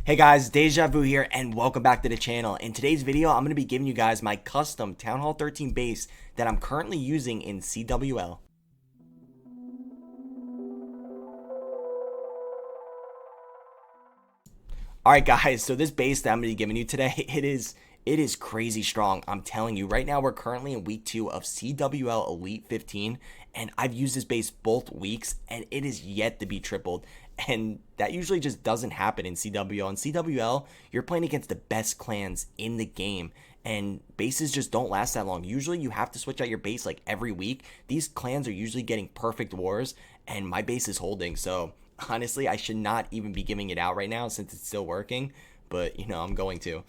Hey guys, Deja Vu here and welcome back to the channel. In today's video, I'm going to be giving you guys my custom Town Hall 13 base that I'm currently using in CWL. Alright guys, so this base that I'm going to be giving you today, it is crazy strong. I'm telling you, right now we're currently in week 2 of CWL Elite 15 and I've used this base both weeks and it is yet to be tripled. And that usually just doesn't happen in CWL. In CWL, you're playing against the best clans in the game and bases just don't last that long. Usually you have to switch out your base like every week. These clans are usually getting perfect wars and my base is holding. So honestly, I should not even be giving it out right now since it's still working, but I'm going to.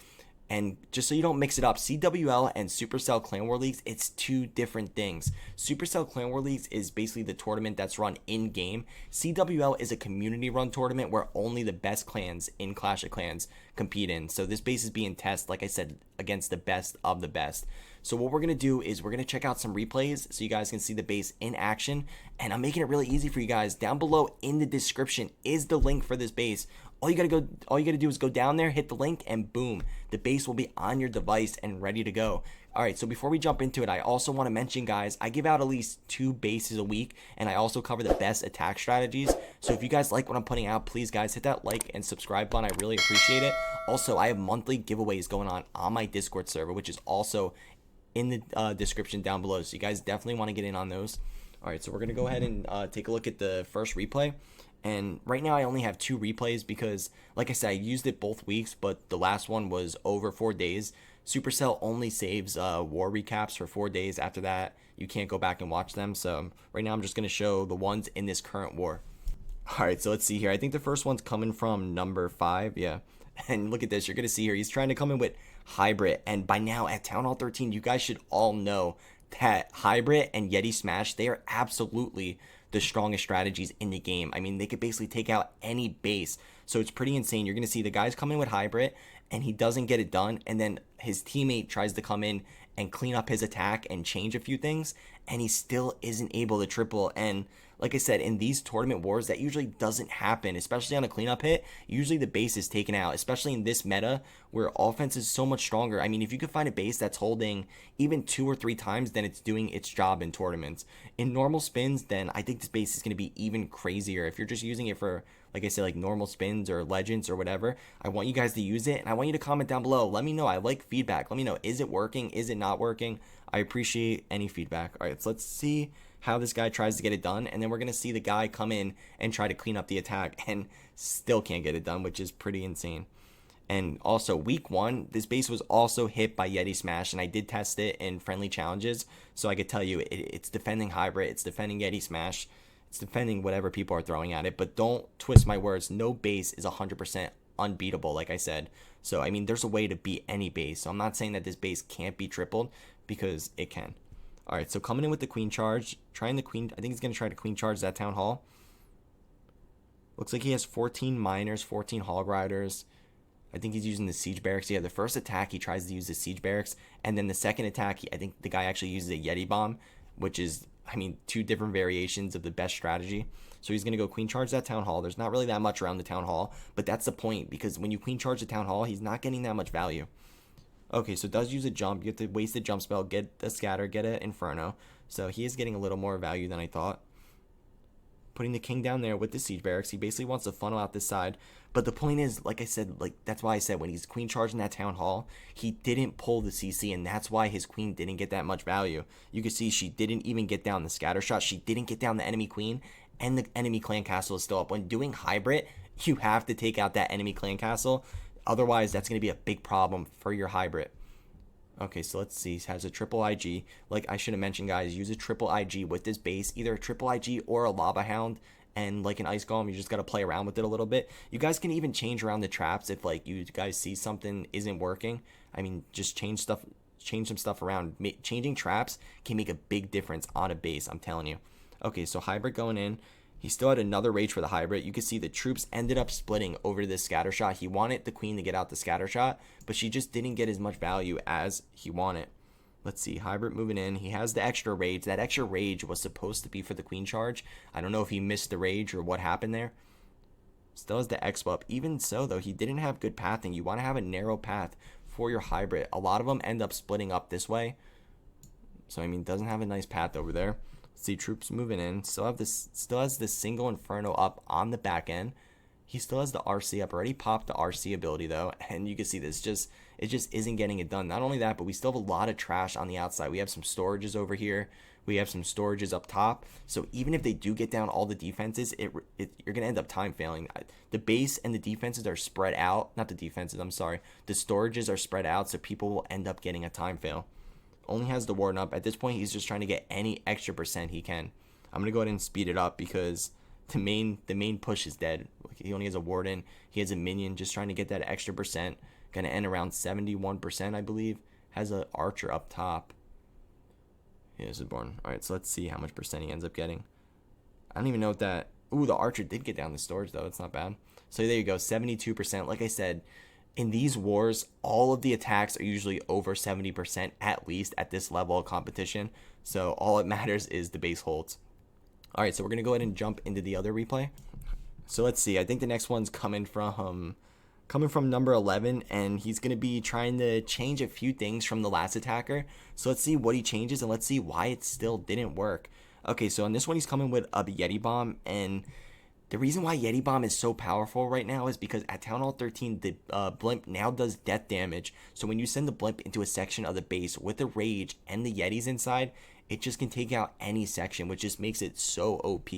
And just so you don't mix it up, CWL and Supercell Clan War Leagues, it's two different things. Supercell Clan War Leagues is basically the tournament that's run in-game. CWL is a community-run tournament where only the best clans in Clash of Clans compete in. So this base is being tested, like I said, against the best of the best. So what we're going to do is we're going to check out some replays so you guys can see the base in action. And I'm making it really easy for you guys. Down below in the description is the link for this base. All you gotta do is go down there, hit the link, and boom, the base will be on your device and ready to go. Alright, so before we jump into it, I also want to mention, guys, I give out at least 2 bases a week, and I also cover the best attack strategies. So if you guys like what I'm putting out, please, guys, hit that like and subscribe button. I really appreciate it. Also, I have monthly giveaways going on my Discord server, which is also in the description down below. So you guys definitely want to get in on those. Alright, so we're going to go ahead and take a look at the first replay. And right now I only have 2 replays because, like I said, I used it both weeks, but the last one was over 4 days. Supercell only saves war recaps for 4 days. After that, you can't go back and watch them. So right now I'm just going to show the ones in this current war. Alright, so let's see here. I think the first one's coming from number 5. Yeah. And look at this. You're going to see here. He's trying to come in with Hybrid. And by now at Town Hall 13, you guys should all know that Hybrid and Yeti Smash, they are absolutely the strongest strategies in the game. I mean, they could basically take out any base. So it's pretty insane. You're going to see the guys come in with Hybrid and he doesn't get it done. And then his teammate tries to come in and clean up his attack and change a few things. And he still isn't able to triple. And like I said, in these tournament wars, that usually doesn't happen, especially on a cleanup hit. Usually the base is taken out, especially in this meta where offense is so much stronger. I mean, if you could find a base that's holding even 2 or 3 times, then it's doing its job in tournaments. In normal spins, then I think this base is going to be even crazier. If you're just using it for, like I said, like normal spins or legends or whatever, I want you guys to use it. And I want you to comment down below. Let me know. I like feedback. Let me know. Is it working? Is it not working? I appreciate any feedback. All right, so let's see how this guy tries to get it done, and then we're going to see the guy come in and try to clean up the attack and still can't get it done, which is pretty insane. And also week 1, this base was also hit by Yeti Smash, and I did test it in friendly challenges, so I could tell you it's defending Hybrid, it's defending Yeti Smash, it's defending whatever people are throwing at it. But don't twist my words, no base is 100% unbeatable, like I said. So I mean, there's a way to beat any base, so I'm not saying that this base can't be tripled, because it can. Alright, so coming in with the queen charge, trying the queen, I think he's going to try to queen charge that Town Hall. Looks like he has 14 miners, 14 hog riders. I think he's using the siege barracks. Yeah, the first attack he tries to use the siege barracks, and then the second attack, I think the guy actually uses a Yeti bomb, which is, I mean, 2 different variations of the best strategy. So he's going to go queen charge that Town Hall. There's not really that much around the Town Hall, but that's the point, because when you queen charge the Town Hall, he's not getting that much value. Okay, so it does use a jump. You have to waste the jump spell, get the scatter, get an inferno. So he is getting a little more value than I thought. Putting the king down there with the siege barracks. He basically wants to funnel out this side. But the point is, like I said, that's why I said when he's queen charging that Town Hall, he didn't pull the CC, and that's why his queen didn't get that much value. You can see she didn't even get down the scatter shot. She didn't get down the enemy queen, and the enemy clan castle is still up. When doing Hybrid, you have to take out that enemy clan castle. Otherwise, that's going to be a big problem for your Hybrid. Okay, so let's see. It has a triple IG. Like I should have mentioned, guys, use a triple IG with this base. Either a triple IG or a Lava Hound and like an Ice Golem. You just got to play around with it a little bit. You guys can even change around the traps if like you guys see something isn't working. I mean, just change some stuff around. Changing traps can make a big difference on a base, I'm telling you. Okay, so Hybrid going in. He still had another rage for the Hybrid. You can see the troops ended up splitting over this scatter shot. He wanted the queen to get out the scatter shot, but she just didn't get as much value as he wanted. Let's see, Hybrid moving in. He has the extra rage. That extra rage was supposed to be for the queen charge. I don't know if he missed the rage or what happened there. Still has the expo up. Even so, though, he didn't have good pathing. You want to have a narrow path for your hybrid. A lot of them end up splitting up this way. So, I mean, doesn't have a nice path over there. Let's see, troops moving in. Still has this single Inferno up on the back end. He still has the RC up. Already popped the RC ability, though. And you can see this. It just isn't getting it done. Not only that, but we still have a lot of trash on the outside. We have some storages over here. We have some storages up top. So even if they do get down all the defenses, you're going to end up time failing. The base and the defenses are spread out. Not the defenses, I'm sorry. The storages are spread out, so people will end up getting a time fail. Only has the warden up. At this point, he's just trying to get any extra percent he can. I'm going to go ahead and speed it up because the main push is dead. He only has a warden. He has a minion just trying to get that extra percent. Going to end around 71%, I believe. Has an archer up top. Yeah, this is born. All right, so let's see how much percent he ends up getting. I don't even know what that... Ooh, the archer did get down the storage, though. It's not bad. So there you go, 72%. Like I said, in these wars, all of the attacks are usually over 70% at least at this level of competition. So all it matters is the base holds. All right, so we're going to go ahead and jump into the other replay. So let's see. I think the next one's coming from number 11, and he's going to be trying to change a few things from the last attacker. So let's see what he changes, and let's see why it still didn't work. Okay, so on this one, he's coming with a Yeti bomb, and the reason why Yeti bomb is so powerful right now is because at Town Hall 13, the blimp now does death damage. So when you send the blimp into a section of the base with the rage and the Yetis inside, it just can take out any section, which just makes it so OP.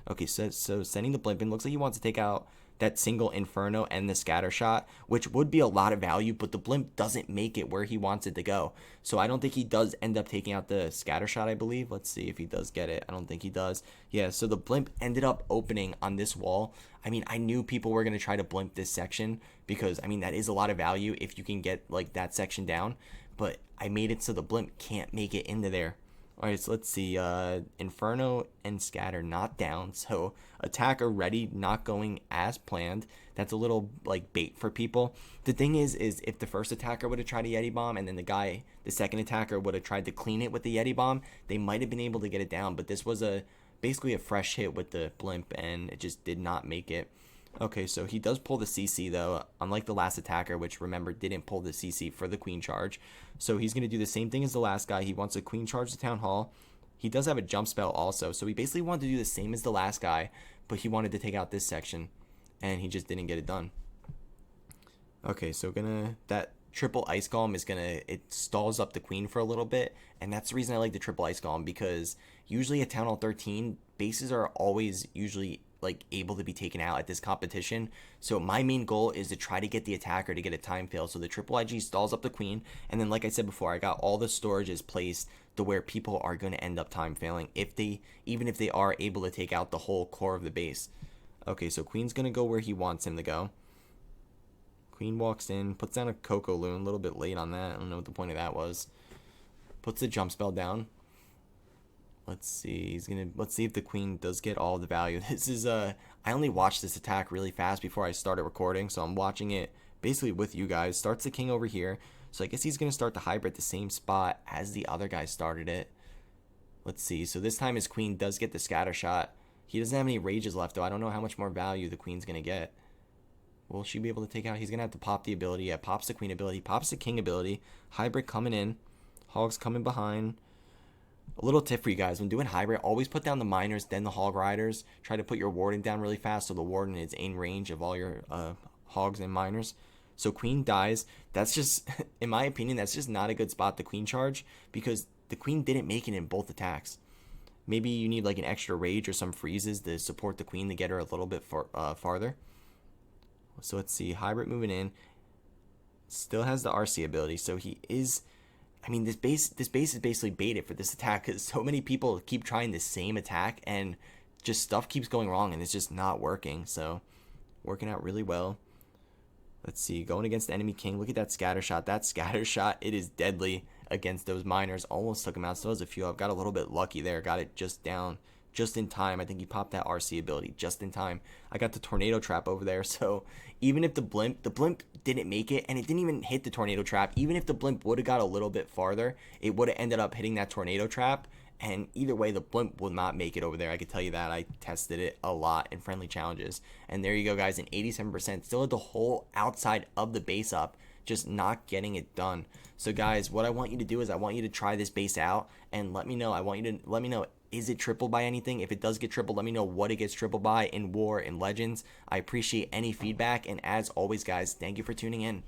Okay, so sending the blimp in, looks like he wants to take out that single Inferno and the scatter shot, which would be a lot of value, but the blimp doesn't make it where he wants it to go. So I don't think he does end up taking out the scatter shot, I believe. Let's see if he does get it. I don't think he does. Yeah, so the blimp ended up opening on this wall. I mean, I knew people were going to try to blimp this section because, I mean, that is a lot of value if you can get, like, that section down. But I made it so the blimp can't make it into there. All right, so let's see. Inferno and scatter not down. So attacker ready, not going as planned. That's a little like bait for people. The thing is if the first attacker would have tried a Yeti bomb and then the second attacker would have tried to clean it with the Yeti bomb, they might have been able to get it down. But this was basically a fresh hit with the blimp, and it just did not make it. Okay, so he does pull the CC, though, unlike the last attacker, which, remember, didn't pull the CC for the queen charge. So he's going to do the same thing as the last guy. He wants a queen charge to Town Hall. He does have a jump spell also, so he basically wanted to do the same as the last guy, but he wanted to take out this section, and he just didn't get it done. Okay, so that triple ice golem it stalls up the queen for a little bit, and that's the reason I like the triple ice golem, because usually at Town Hall 13, bases are always usually like able to be taken out at this competition. So my main goal is to try to get the attacker to get a time fail. So the triple IG stalls up the queen, and then like I said before, I got all the storages placed to where people are going to end up time failing even if they are able to take out the whole core of the base. Okay, so queen's going to go where he wants him to go. Queen walks in, puts down a Coco Loon, a little bit late on that. I don't know what the point of that was. Puts the jump spell down. Let's see. Let's see if the queen does get all the value. This is I only watched this attack really fast before I started recording, so I'm watching it basically with you guys. Starts the king over here, so I guess he's gonna start the hybrid at the same spot as the other guy started it. Let's see. So this time his queen does get the scatter shot. He doesn't have any rages left, though. I don't know how much more value the queen's gonna get. Will she be able to take out? He's gonna have to pop the ability. Yeah, pops the queen ability, pops the king ability. Hybrid coming in, hogs coming behind. A little tip for you guys, when doing hybrid, always put down the miners, then the hog riders. Try to put your warden down really fast so the warden is in range of all your hogs and miners. So queen dies. That's just, in my opinion, that's just not a good spot to queen charge, because the queen didn't make it in both attacks. Maybe you need like an extra rage or some freezes to support the queen to get her a little bit farther. So let's see, hybrid moving in. Still has the RC ability, so he is... I mean, this base is basically baited for this attack, because so many people keep trying the same attack and just stuff keeps going wrong and it's just not working. So working out really well. Let's see, going against the enemy king. Look at that scatter shot. That scatter shot, it is deadly against those miners. Almost took him out. Still has a few up. Got a little bit lucky there. Got it just down just in time. I think he popped that RC ability just in time. I got the tornado trap over there. So even if the blimp didn't make it, and it didn't even hit the tornado trap, even if the blimp would have got a little bit farther, it would have ended up hitting that tornado trap, And either way, the blimp will not make it over there. I can tell you that. I tested it a lot in friendly challenges. And there you go, guys, an 87%. Still had the whole outside of the base up, just not getting it done. So, guys, what I want you to do is I want you to try this base out and let me know. I want you to let me know, is it tripled by anything? If it does get tripled, let me know what it gets tripled by in War, in Legends. I appreciate any feedback. And as always, guys, thank you for tuning in.